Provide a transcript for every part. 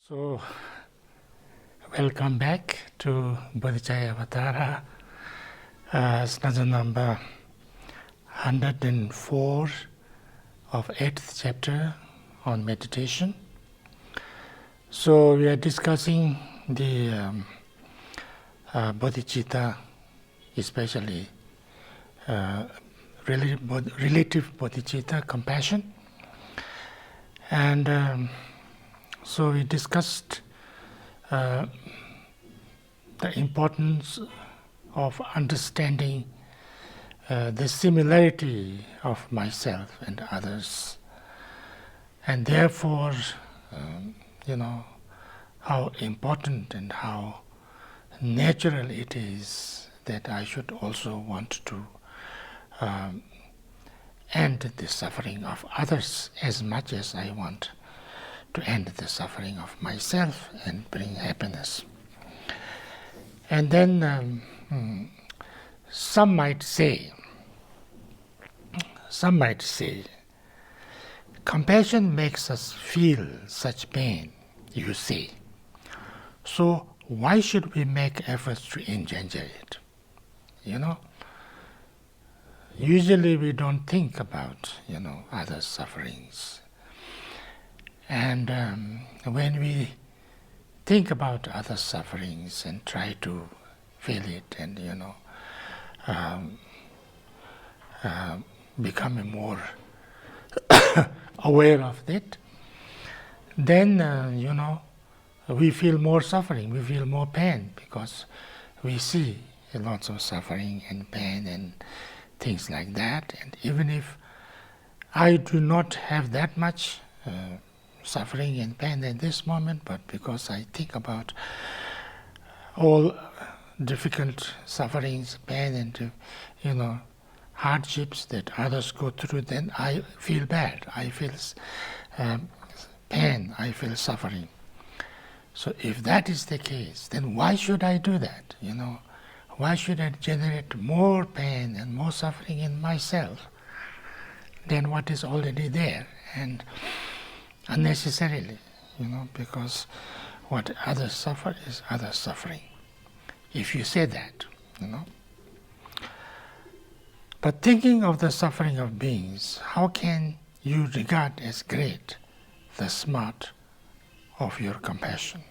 So, welcome back to Bodhicharyavatara, stanza number 104 of 8th chapter on meditation. So, we are discussing the bodhicitta, especially relative bodhicitta, compassion. And so we discussed the importance of understanding the similarity of myself and others, and therefore, how important and how natural it is that I should also want to end the suffering of others as much as I want to end the suffering of myself and bring happiness. And then some might say, compassion makes us feel such pain, you say. So why should we make efforts to engender it? Usually we don't think about, others' sufferings. And when we think about other sufferings and try to feel it and, become more aware of it, then, we feel more suffering, we feel more pain, because we see lots of suffering and pain and things like that. And even if I do not have that much suffering and pain at this moment, but because I think about all difficult sufferings, pain and hardships that others go through, then I feel bad, I feel pain, I feel suffering. So if that is the case, then why should I do that? Why should I generate more pain and more suffering in myself than what is already there? And unnecessarily, because what others suffer is others suffering. If you say that, But thinking of the suffering of beings, how can you regard as great the smart of your compassion?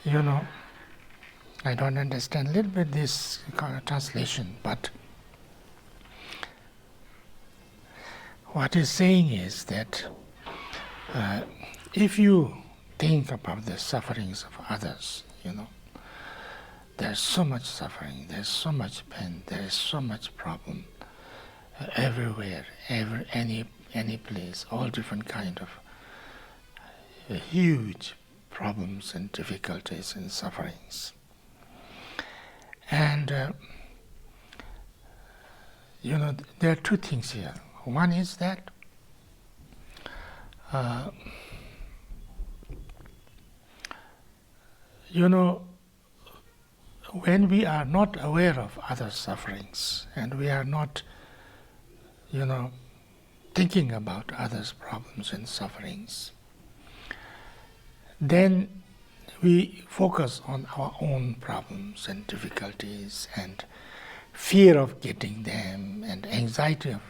I don't understand a little bit this translation, but what it's saying is that if you think about the sufferings of others, there's so much suffering, there's so much pain, there is so much problem everywhere, any place, all different kind of huge problems and difficulties and sufferings. And there are two things here. One is that when we are not aware of other sufferings and we are not, thinking about others' problems and sufferings, then we focus on our own problems and difficulties and fear of getting them and anxiety of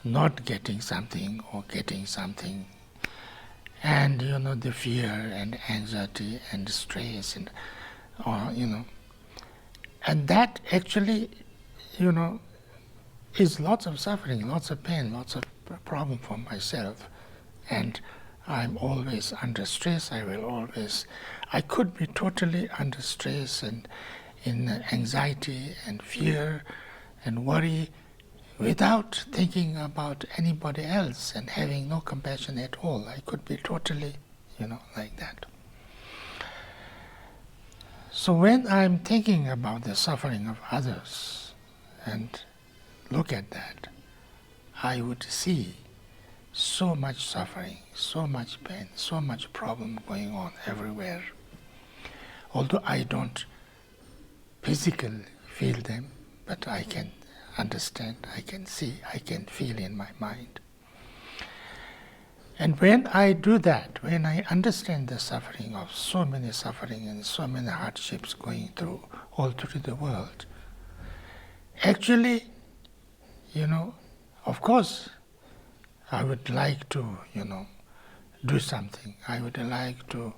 not getting something or getting something, and the fear and anxiety and stress and and that actually is lots of suffering, lots of pain, lots of problem for myself. And I'm always under stress. I could be totally under stress and in anxiety and fear and worry without thinking about anybody else and having no compassion at all. I could be totally, like that. So when I'm thinking about the suffering of others and look at that, I would see so much suffering, so much pain, so much problem going on everywhere. Although I don't physically feel them, but I can understand, I can see, I can feel in my mind. And when I do that, when I understand the suffering of so many suffering and so many hardships going through all through the world, actually, of course, I would like to, do something. I would like to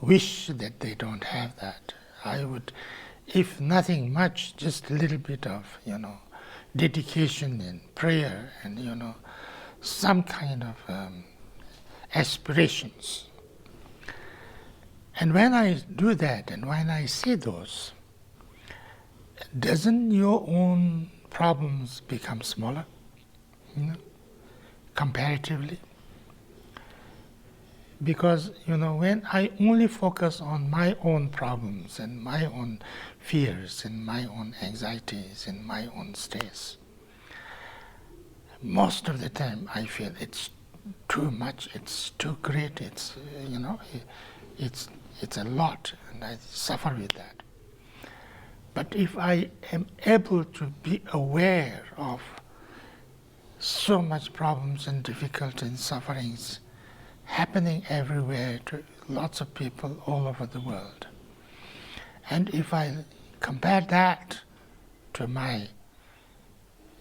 wish that they don't have that. I would, if nothing much, just a little bit of, dedication and prayer and, some kind of aspirations. And when I do that and when I see those, doesn't your own problems become smaller, comparatively? Because, when I only focus on my own problems and my own fears and my own anxieties and my own stress, most of the time I feel it's too much, it's too great, it's a lot, and I suffer with that. But if I am able to be aware of so much problems and difficulties and sufferings happening everywhere to lots of people all over the world, and if I compare that to my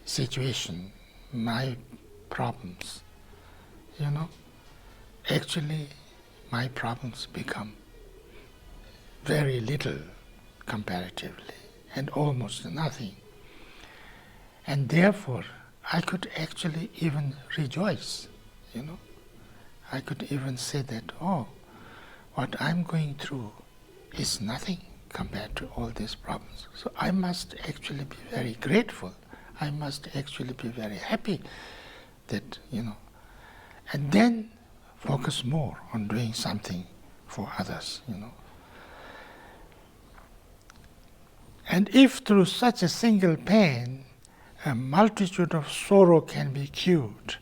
situation, my problems, actually my problems become very little comparatively and almost nothing. And therefore, I could actually even rejoice, I could even say that, what I'm going through is nothing compared to all these problems. So I must actually be very grateful. I must actually be very happy that, and then focus more on doing something for others, And if through such a single pain, a multitude of sorrow can be cured,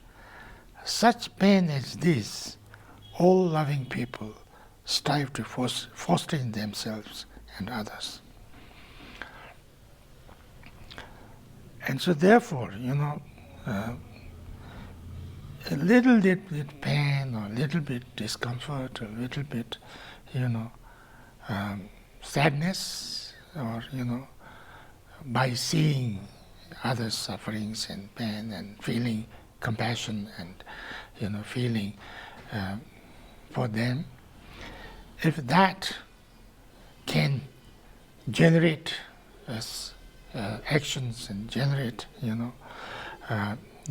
such pain as this, all loving people strive to foster in themselves and others. And so therefore, a little bit pain or a little bit discomfort, a little bit, sadness, or, by seeing others' sufferings and pain and feeling compassion and, feeling for them, if that can generate actions and generate,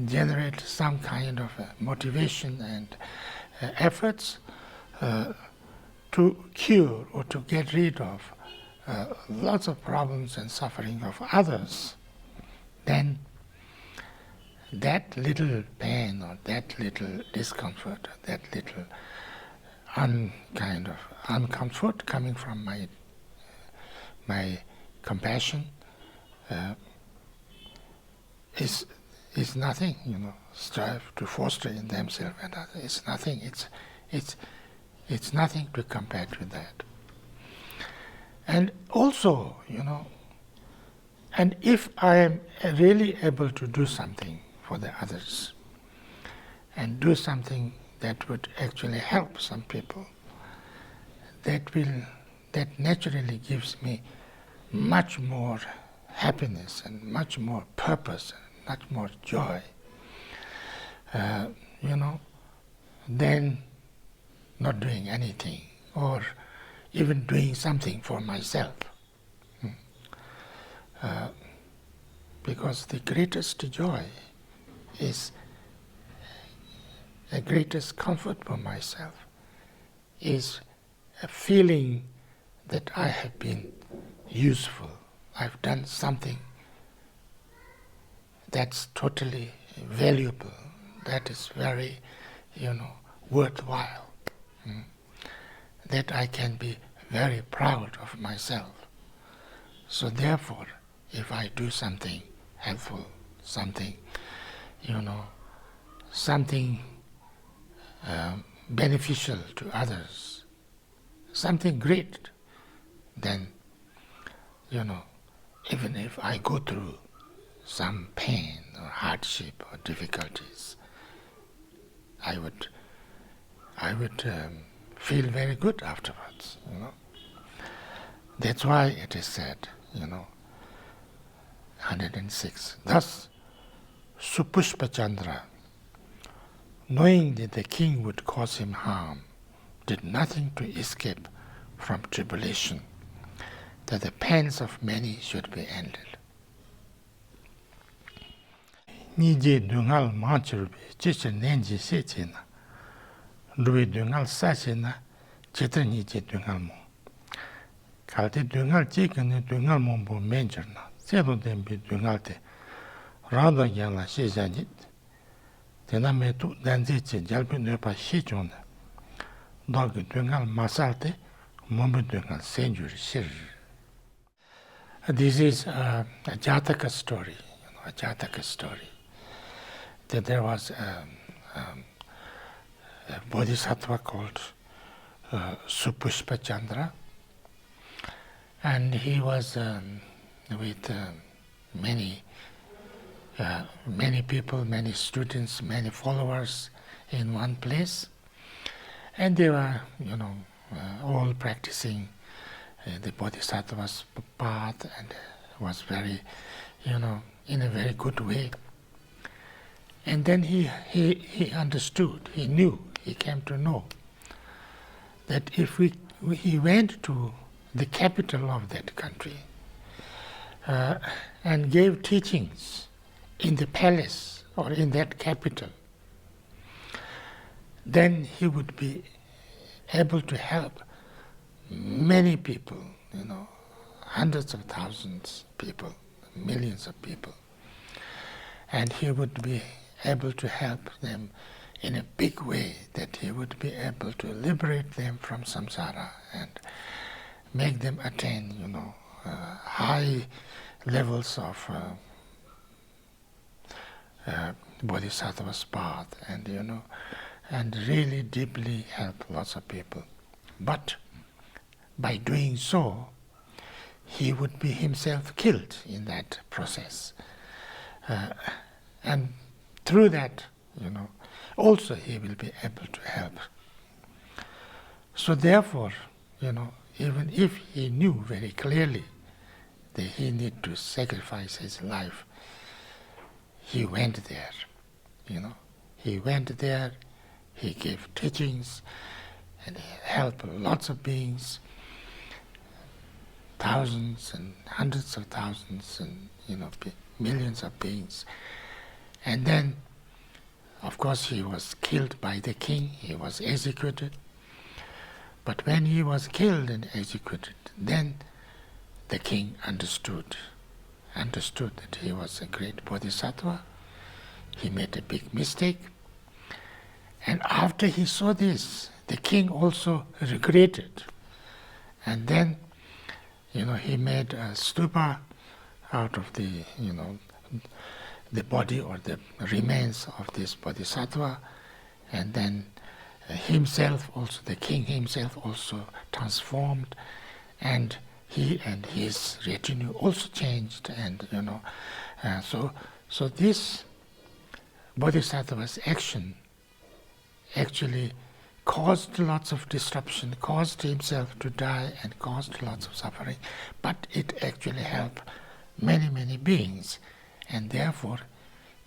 generate some kind of motivation and efforts to cure or to get rid of lots of problems and suffering of others, then that little pain or that little discomfort or that little kind of uncomfort coming from my compassion is nothing, strive to foster in themselves and others. It's nothing. It's nothing to compare to that. And also, and if I am really able to do something for the others and do something that would actually help some people, that naturally gives me much more happiness and much more purpose and much more joy, than not doing anything or even doing something for myself. Because the greatest joy is the greatest comfort for myself is a feeling that I have been useful. I've done something that's totally valuable, that is very, worthwhile, that I can be very proud of myself. So therefore, if I do something helpful, something, something beneficial to others, something great, then, even if I go through some pain or hardship or difficulties, I would feel very good afterwards. That's why it is said, 106. Thus, Supushpachandra, knowing that the king would cause him harm, did nothing to escape from tribulation, that the pains of many should be ended. Nije dungal manchurbe, chicha nenji sechina, ruwe dungal sachina, chitra nije dungal mo. Kalte dungal chikane dungal mombo menjarna, sedo dembi dungal te, rada yala shejanit, tena metu danze che jalpi nepa shechona, dogi dungal masalte, mombo dungal senjuri shir. This is a Jataka story, a Jataka story. That there was a Bodhisattva called Supushpachandra, and he was with many people, many students, many followers in one place, and they were, all practicing the Bodhisattva's path, and was very, in a very good way. And then he understood, he knew, he came to know that if he went to the capital of that country and gave teachings in the palace or in that capital, then he would be able to help many people, hundreds of thousands of people, millions of people. And he would be able to help them in a big way, that he would be able to liberate them from samsara and make them attain, high levels of Bodhisattva's path, and really deeply help lots of people. But by doing so, he would be himself killed in that process. And through that, also he will be able to help. So therefore, even if he knew very clearly that he need to sacrifice his life, he went there. He went there, he gave teachings, and he helped lots of beings, thousands and hundreds of thousands and millions of beings. And then, of course, he was killed by the king, he was executed. But when he was killed and executed, then the king understood that he was a great bodhisattva. He made a big mistake. And after he saw this, the king also regretted. And then, he made a stupa out of the body or the remains of this bodhisattva, and then himself also, the king himself also transformed, and he and his retinue also changed, and so this bodhisattva's action actually caused lots of disruption, caused himself to die and caused lots of suffering, but it actually helped many, many beings. And therefore,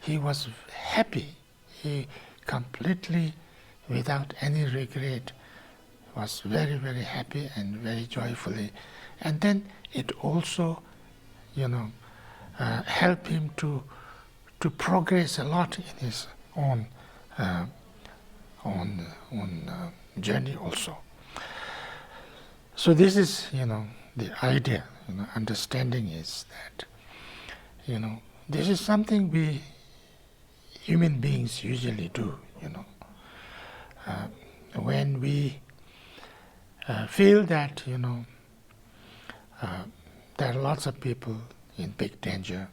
he was happy. He completely, without any regret, was very, very happy and very joyfully. And then it also, helped him to progress a lot in his own journey also. So this is, the idea. Understanding is that, this is something we human beings usually do, when we feel that, there are lots of people in big danger,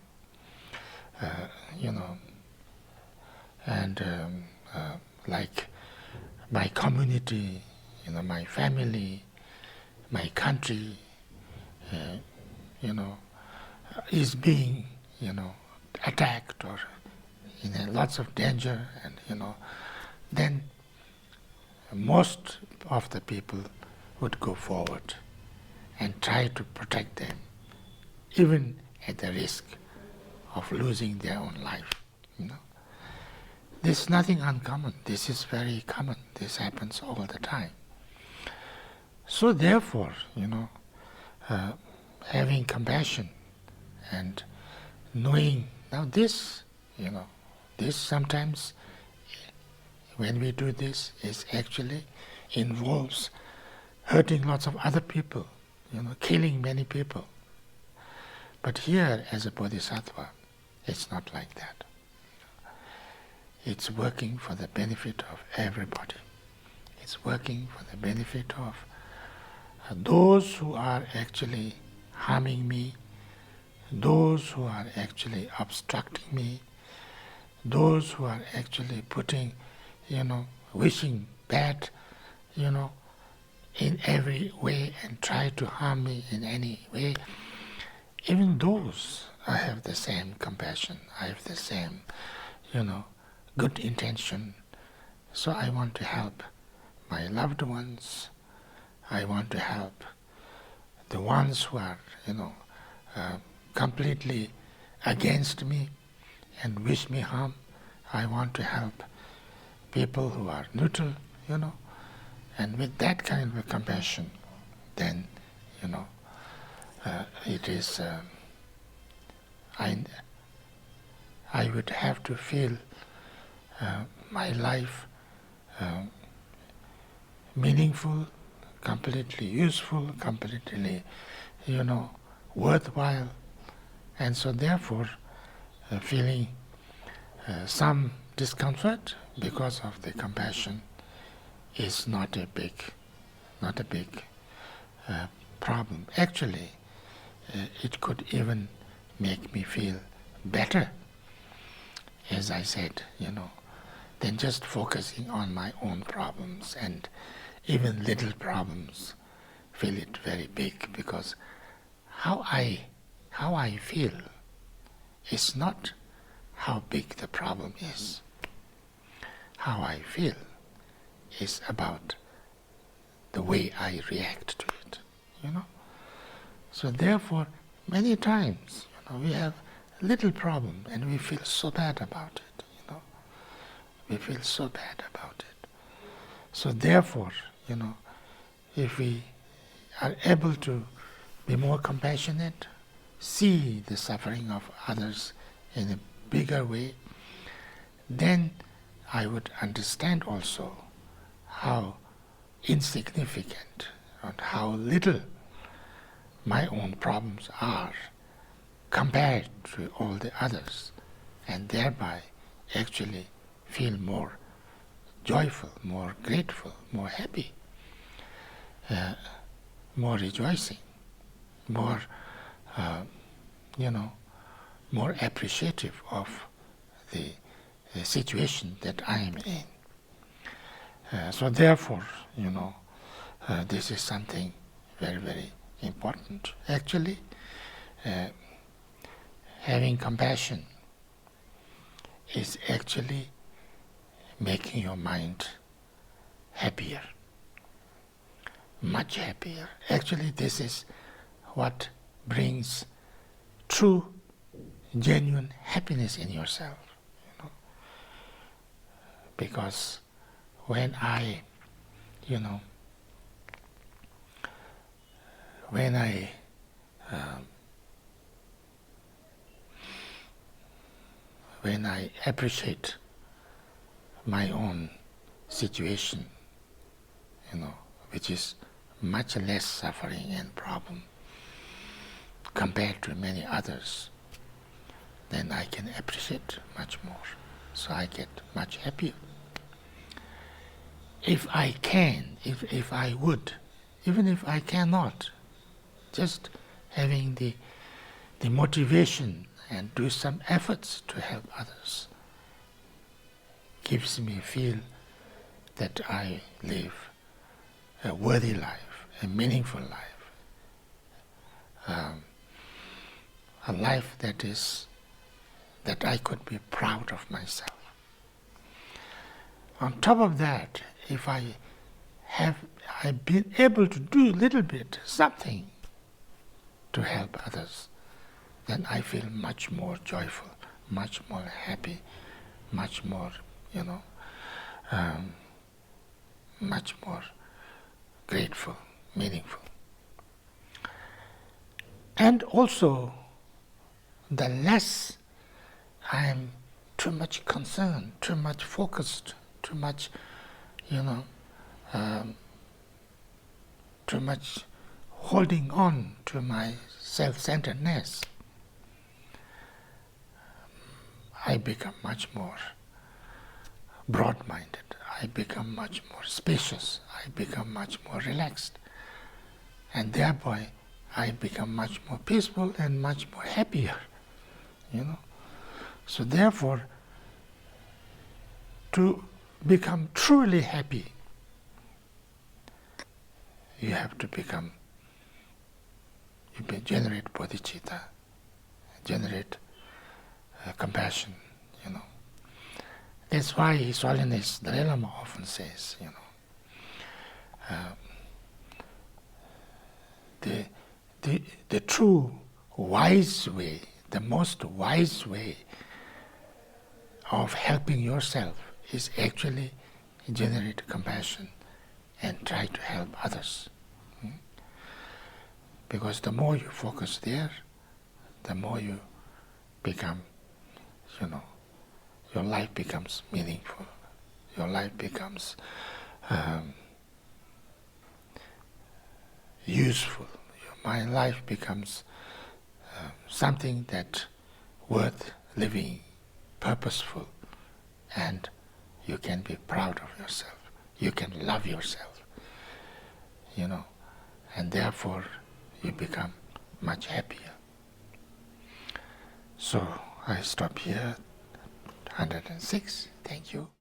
and like my community, my family, my country, is being, attacked or in lots of danger, and then most of the people would go forward and try to protect them, even at the risk of losing their own life. This is nothing uncommon. This is very common. This happens all the time. So therefore, having compassion and knowing, now this sometimes when we do this, it actually involves hurting lots of other people, killing many people. But here, as a bodhisattva, it's not like that. It's working for the benefit of everybody. It's working for the benefit of those who are actually harming me, those who are actually obstructing me, those who are actually putting, wishing bad, in every way and try to harm me in any way. Even those, I have the same compassion, I have the same, good intention. So I want to help my loved ones. I want to help the ones who are, completely against me and wish me harm. I want to help people who are neutral, and with that kind of compassion, then, it is, I would have to feel my life meaningful, completely useful, completely, worthwhile. And so therefore, feeling some discomfort because of the compassion is not a big problem. Actually, it could even make me feel better, as I said, than just focusing on my own problems, and even little problems feel it very big, because how I feel is not how big the problem is. How I feel is about the way I react to it, So therefore, many times, we have a little problem and we feel so bad about it, We feel so bad about it. So therefore, if we are able to be more compassionate, see the suffering of others in a bigger way, then I would understand also how insignificant and how little my own problems are compared to all the others, and thereby actually feel more joyful, more grateful, more happy, more rejoicing, more, more appreciative of the situation that I am in. So therefore, this is something very, very important. Actually, having compassion is actually making your mind happier, much happier. Actually, this is what brings true, genuine happiness in yourself. Because when I appreciate my own situation, which is much less suffering and problem compared to many others, then I can appreciate much more. So I get much happier. If I can, if I would, even if I cannot, just having the motivation and do some efforts to help others gives me feel that I live a worthy life, a meaningful life, a life that I could be proud of myself. On top of that, if I've been able to do a little bit, something to help others, then I feel much more joyful, much more happy, much more, much more grateful, meaningful. And also, the less I am too much concerned, too much focused, too much, too much holding on to my self-centeredness, I become much more broad-minded. I become much more spacious. I become much more relaxed. And thereby, I become much more peaceful and much more happier, So therefore, to become truly happy, you have to generate bodhicitta, generate compassion, That's why His Holiness the Dalai Lama often says, the true wise way, the most wise way of helping yourself is actually generate compassion and try to help others. Because the more you focus there, the more you become, your life becomes meaningful. Your life becomes useful. My life becomes something that worth living, purposeful, and you can be proud of yourself. You can love yourself, and therefore you become much happier. So I stop here, 106. Thank you.